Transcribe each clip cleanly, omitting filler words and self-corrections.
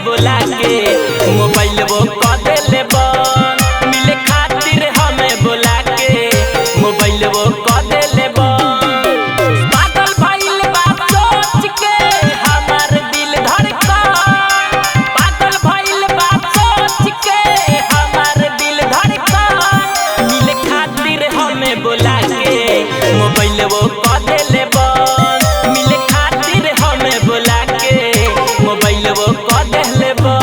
बुला के मोबाइल वो क देले बन मिले खातिर हमें बुला के मोबाइल वो क देले बन पागल भइल बा सोच के हमार दिल धड़कन पागल भइल बा सोच के हमार दिल धड़कन मिले खातिर हमें बुला के मोबाइल वो क देले बन मिले खातिर हमें बुला के मोबाइल वो क देले बन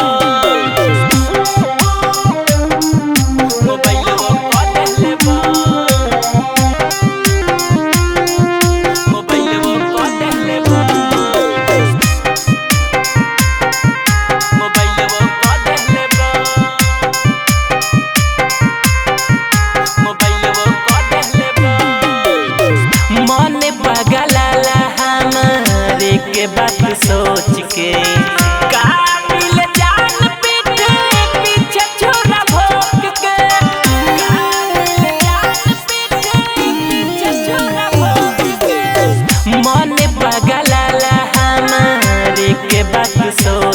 मोबाइल वो क देले बन मोबाइल वो क देले बन मोबाइल वो क देले बन मोबाइल वो क देले बन मन पगलाला हमारे के बात सोच के मन पगलाला हमारे के बात सोच